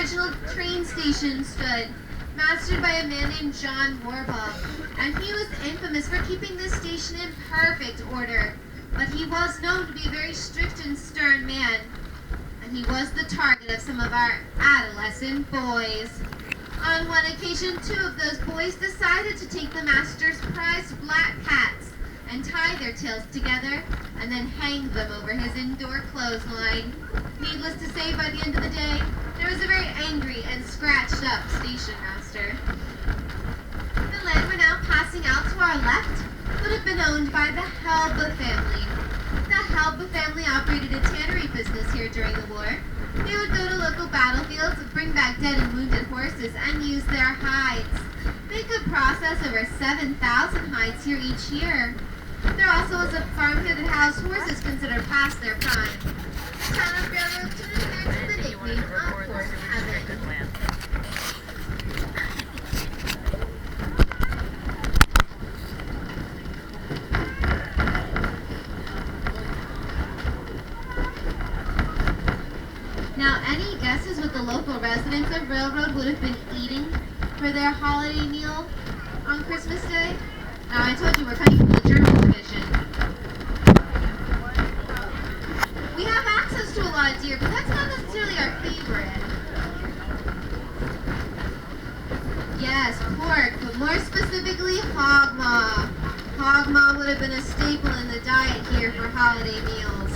original train station stood, mastered by a man named John Warbaugh, and he was infamous for keeping this station in perfect order. But he was known to be a very strict and stern man, and he was the target of some of our adolescent boys. On one occasion, 2 of those boys decided to take the master's prized black cats and tie their tails together and then hang them over his indoor clothesline. Needless to say, by the end of the day, there was a very angry and scratched up station master. The land we're now passing out to our left would have been owned by the Helba family. The Helba family operated a tannery business here during the war. They would go to local battlefields, bring back dead and wounded horses, and use their hides. They could process over 7,000 hides here each year. There also was a farm here that housed horses considered past their prime. The town of Railroad to the nickname of Horse Heaven. Now, any guesses what the local residents of Railroad would have been eating for their holiday meal on Christmas Day? Now, I told you we're coming from the German division. We have access to a lot of deer, but that's not necessarily our favorite. Yes, pork, but more specifically, hog maw. Hog maw would have been a staple in the diet here for holiday meals.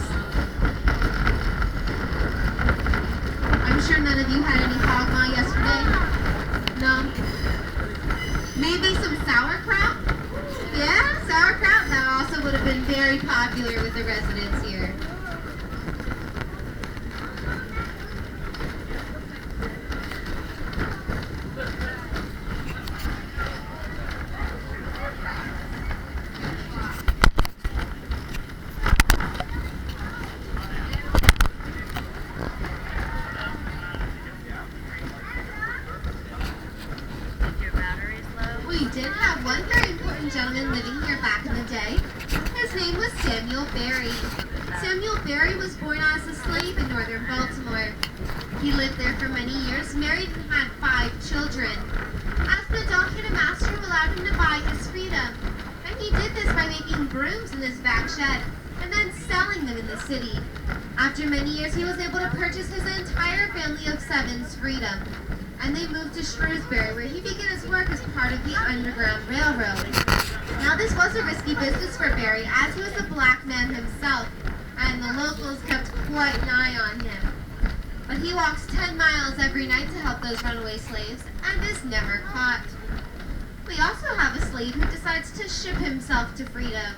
I'm sure none of you had any hog maw yesterday. No? Maybe some sauerkraut? Yeah, sauerkraut. That also would have been very popular with the residents here. We did have one very important gentleman living here back in the day. His name was Samuel Berry. Samuel Berry was born as a slave in northern Baltimore. He lived there for many years, married and had 5 children. As an adult, he had a master who allowed him to buy his freedom. And he did this by making brooms in his back shed and then selling them in the city. After many years, he was able to purchase his entire family of 7's freedom. And they moved to Shrewsbury, where he began his work as part of the Underground Railroad. Now, this was a risky business for Berry, as he was a black man himself, and the locals kept quite an eye on him. But he walks 10 miles every night to help those runaway slaves, and is never caught. We also have a slave who decides to ship himself to freedom.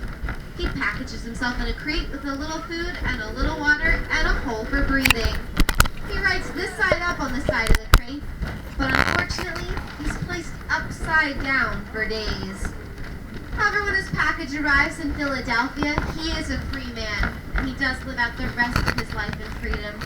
He packages himself in a crate with a little food and a little water and a hole for breathing. He writes this side up on the side of the crate, but unfortunately, he's placed upside down for days. However, when his package arrives in Philadelphia, he is a free man, and he does live out the rest of his life in freedom.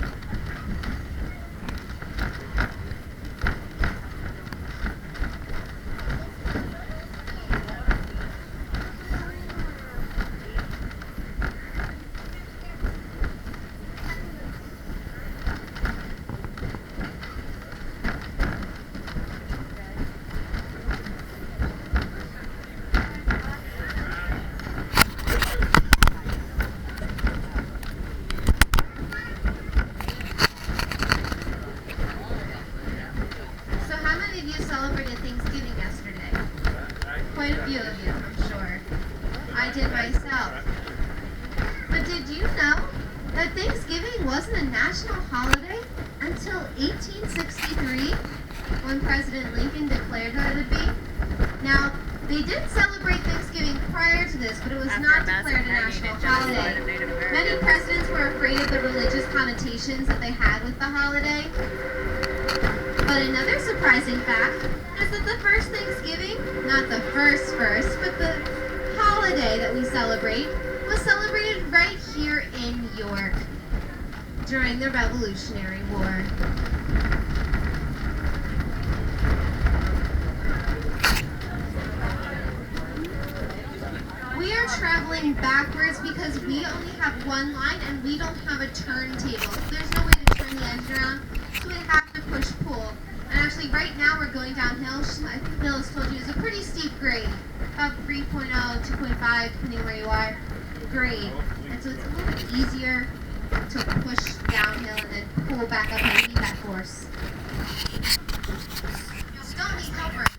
Celebrated Thanksgiving yesterday. Quite a few of you, I'm sure. I did myself. But did you know that Thanksgiving wasn't a national holiday until 1863, when President Lincoln declared that it would be? Now, they did celebrate Thanksgiving prior to this, but it was not declared a national holiday. Many presidents were afraid of the religious connotations that they had with the holiday. But another surprising fact is that the first Thanksgiving, not the first, but the holiday that we celebrate, was celebrated right here in York during the Revolutionary War. We are traveling backwards because we only have one line and we don't have a turntable. So there's no way to turn the engine around, so we have to push-pull. And actually, right now we're going downhill. I think Bill has told you it's a pretty steep grade, about 3.0, 2.5, depending where you are, grade. And so it's a little bit easier to push downhill and then pull back up and leave that course. You'll still need help.